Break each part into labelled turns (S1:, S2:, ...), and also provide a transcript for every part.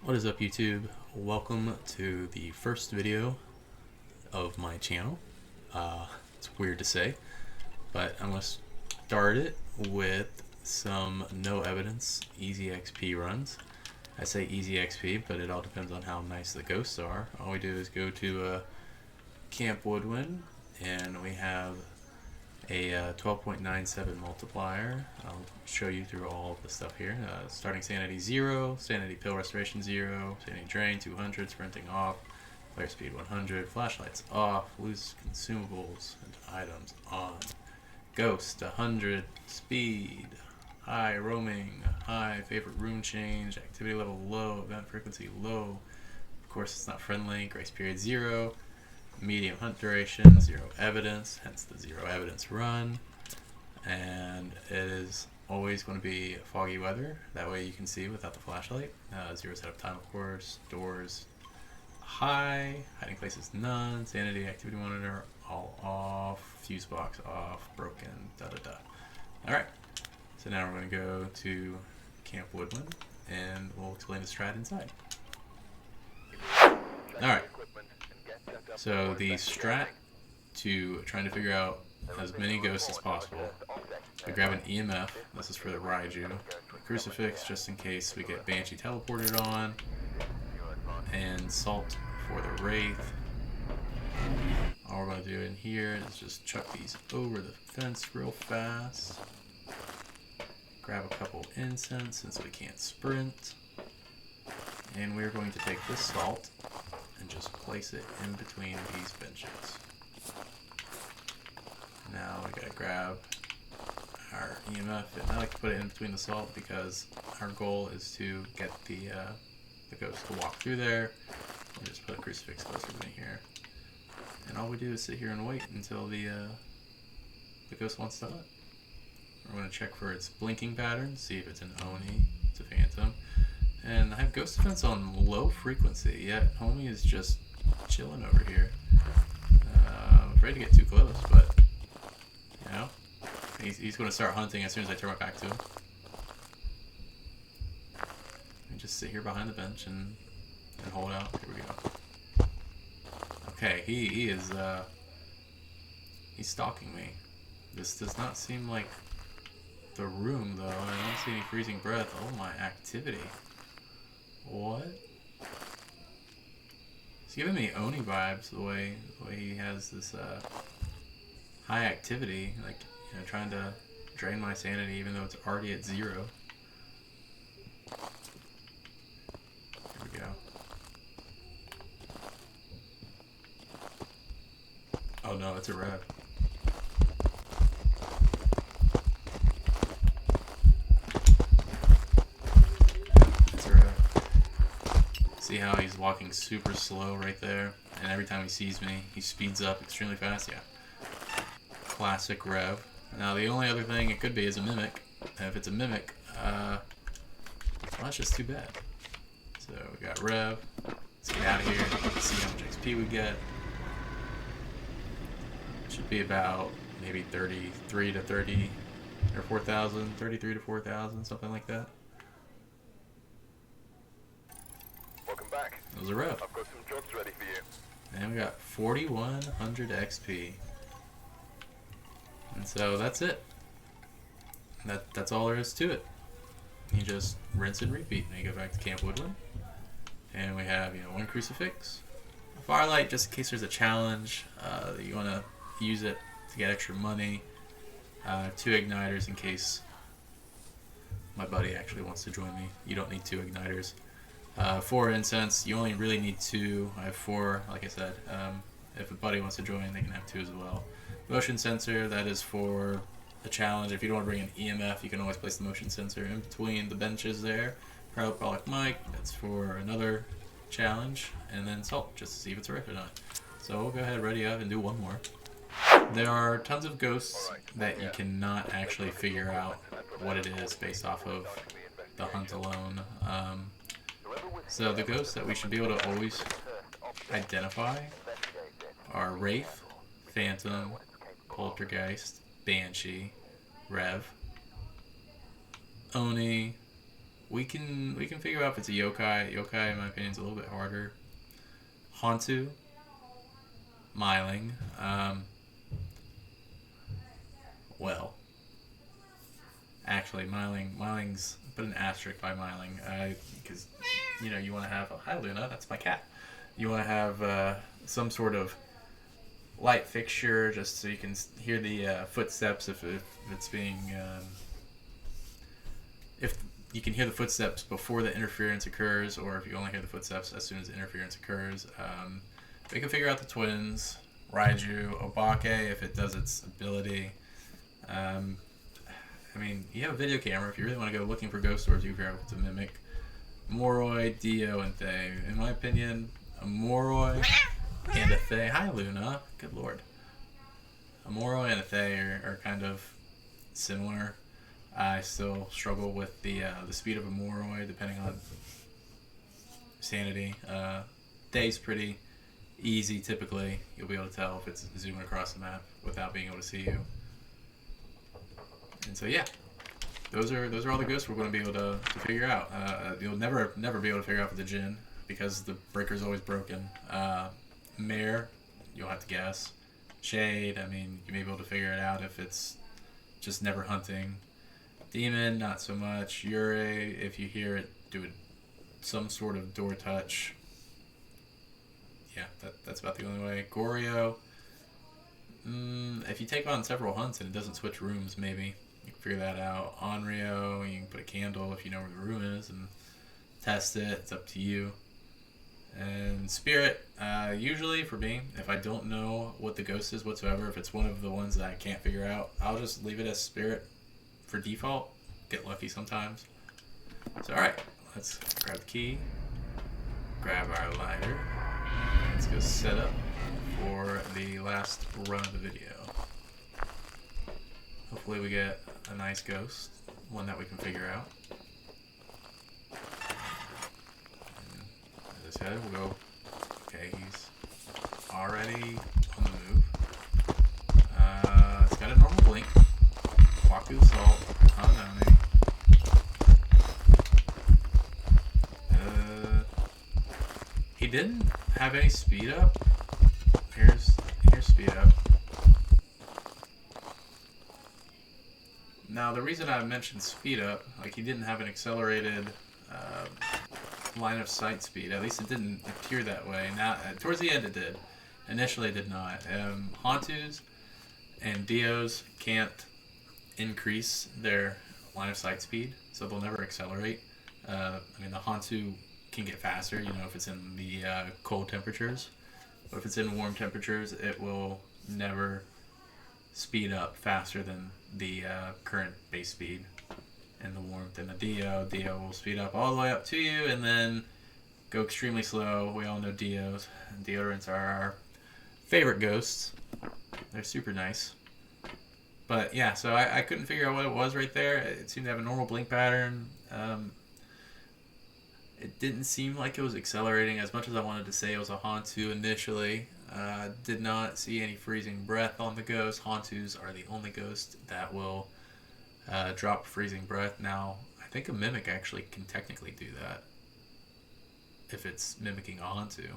S1: What is up, YouTube? Welcome to the first video of my channel. It's weird to say, but I'm going to start it with some no evidence easy XP runs. I say easy XP, but it all depends on how nice the ghosts are. All we do is go to Camp Woodwind, and we have a 12.97 multiplier. I'll show you through all of the stuff here. Starting sanity 0, sanity pill restoration 0, sanity drain 200, sprinting off, player speed 100, flashlights off, loose consumables and items on. Ghost 100, speed, high roaming, high favorite room change, activity level low, event frequency low. Of course, it's not friendly. Grace period 0. Medium hunt duration, 0 evidence, hence the 0 evidence run. And it is always going to be foggy weather, that way you can see without the flashlight. 0 setup time, of course. Doors high, hiding places none, sanity, activity monitor all off, fuse box off, broken, da da da. Alright, so now we're going to go to Camp Woodwind and we'll explain the strat inside. Alright. So the strat to trying to figure out as many ghosts as possible, we grab an EMF, this is for the Raiju, a crucifix just in case we get Banshee teleported on, and salt for the Wraith. All we're going to do in here is just chuck these over the fence real fast, grab a couple incense since we can't sprint, and we're going to take this salt and just place it in between these benches. Now we gotta grab our EMF, and I like to put it in between the salt because our goal is to get the ghost to walk through there. We'll just put a crucifix closer to me here, and all we do is sit here and wait until the ghost wants to hunt. We're gonna check for its blinking pattern, see if it's an Oni, it's a phantom. And I have Ghost Defense on low frequency, yet homie is just chilling over here. I'm afraid to get too close, but, you know, he's going to start hunting as soon as I turn my back to him. And just sit here behind the bench and hold out. Here we go. Okay, he is, he's stalking me. This does not seem like the room, though. I don't see any freezing breath. Oh, my activity. What? He's giving me Oni vibes the way he has this high activity, like, you know, trying to drain my sanity even though it's already at 0. Here we go. Oh no, it's a rev. See how he's walking super slow right there, and every time he sees me, he speeds up extremely fast. Yeah, classic rev. Now the only other thing it could be is a mimic. And if it's a mimic, well, that's just too bad. So we got rev. Let's get out of here. Let's see how much XP we get. Should be about maybe 33 to 30 or 4,000, 33 to 4,000, something like that. That was a rev.
S2: I've got some jobs ready for you.
S1: And we got 4,100 XP. And so that's it. That's all there is to it. You just rinse and repeat. And you go back to Camp Woodwind. And we have, you know, 1 crucifix, a firelight just in case there's a challenge that you want to use it to get extra money, 2 igniters in case my buddy actually wants to join me. You don't need 2 igniters. 4 incense, you only really need 2. I have 4, like I said. If a buddy wants to join, they can have 2 as well. Motion sensor, that is for a challenge. If you don't want to bring an EMF, you can always place the motion sensor in between the benches there. Parabolic mic, that's for another challenge. And then salt, just to see if it's worth it or not. So we'll go ahead, ready up, and do 1 more. There are tons of ghosts that you cannot actually figure out what it is based off of the hunt alone. So the ghosts that we should be able to always identify are Wraith, Phantom, Poltergeist, Banshee, Rev, Oni, we can figure out if it's a yokai. Yokai, in my opinion, is a little bit harder. Hantu, Myling. Well, actually, Myling's put an asterisk by Myling because you know you want to have. Oh, hi, Luna. That's my cat. You want to have some sort of light fixture just so you can hear the footsteps if it's being if you can hear the footsteps before the interference occurs, or if you only hear the footsteps as soon as the interference occurs. We can figure out the twins, Raiju, Obake if it does its ability. I mean, you have a video camera. If you really want to go looking for ghost swords, you can figure out what to mimic. Moroi, Dio, and Thay. In my opinion, a Moroi and a Thay. Hi, Luna. Good lord. A Moroi and a Thay are kind of similar. I still struggle with the speed of a Moroi depending on sanity. Thay's pretty easy typically. You'll be able to tell if it's zooming across the map without being able to see you. And so yeah, those are all the ghosts we're going to be able to figure out. You'll never be able to figure out with the Jinn because the breaker's always broken. Mare, you'll have to guess. Shade, I mean, you may be able to figure it out if it's just never hunting. Demon, not so much. Yurei, if you hear it, do some sort of door touch. Yeah, that's about the only way. Goryo, if you take on several hunts and it doesn't switch rooms, maybe you can figure that out. Onryo, you can put a candle if you know where the room is and test it. It's up to you. And Spirit, usually for me, if I don't know what the ghost is whatsoever, if it's one of the ones that I can't figure out, I'll just leave it as Spirit for default. Get lucky sometimes. So alright, let's grab the key, grab our lighter, let's go set up for the last run of the video. Hopefully we get a nice ghost, one that we can figure out. As I said, we'll go. Okay, he's already on the move. It's got a normal blink. Walk through the salt. I don't know, maybe. He didn't have any speed up. Here's speed up. Now the reason I mentioned speed up, like he didn't have an accelerated line of sight speed. At least it didn't appear that way. Now towards the end it did. Initially it did not. Hantus and Dios can't increase their line of sight speed, so they'll never accelerate. I mean, the Hantu can get faster, you know, if it's in the cold temperatures, but if it's in warm temperatures, it will never speed up faster than the current base speed in the warmth. And the Dio will speed up all the way up to you and then go extremely slow. We all know Dios. Deodorants are our favorite ghosts. They're super nice. But yeah, so I couldn't figure out what it was right there. It seemed to have a normal blink pattern. It didn't seem like it was accelerating as much as I wanted to say it was a Hantu initially. Did not see any freezing breath on the ghost. Hantus are the only ghost that will drop freezing breath. Now, I think a mimic actually can technically do that if it's mimicking a Hantu.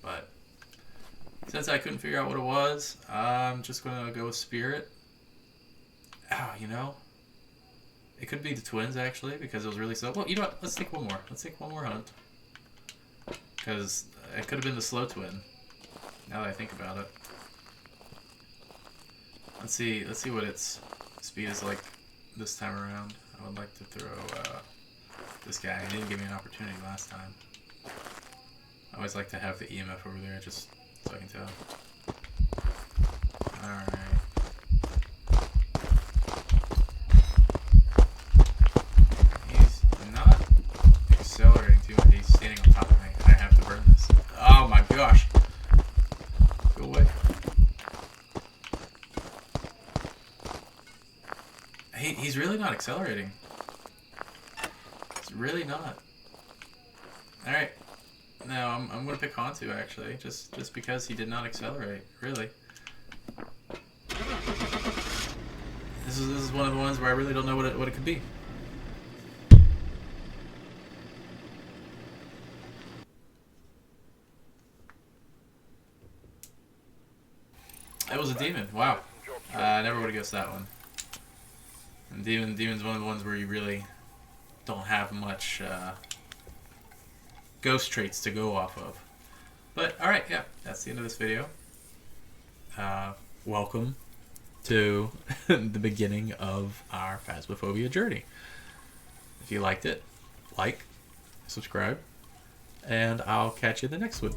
S1: But since I couldn't figure out what it was, I'm just going to go with Spirit. Oh, you know, it could be the twins, actually, because it was really slow. Well, you know what? Let's take one more. Let's take one more hunt. Because it could have been the slow twin, now that I think about it. Let's see what its speed is like this time around. I would like to throw this guy. He didn't give me an opportunity last time. I always like to have the EMF over there, just so I can tell. Alright. He's not accelerating too much. He's standing on top of me. I have to burn this. Oh my gosh. Go away. He's really not accelerating. He's really not. Alright. No, I'm gonna pick Hantu actually, just because he did not accelerate, really. This is one of the ones where I really don't know what it could be. was a demon. Wow. I never would have guessed that one. And demon's one of the ones where you really don't have much ghost traits to go off of. But alright, yeah, that's the end of this video. Welcome to the beginning of our Phasmophobia journey. If you liked it, like, subscribe, and I'll catch you in the next one.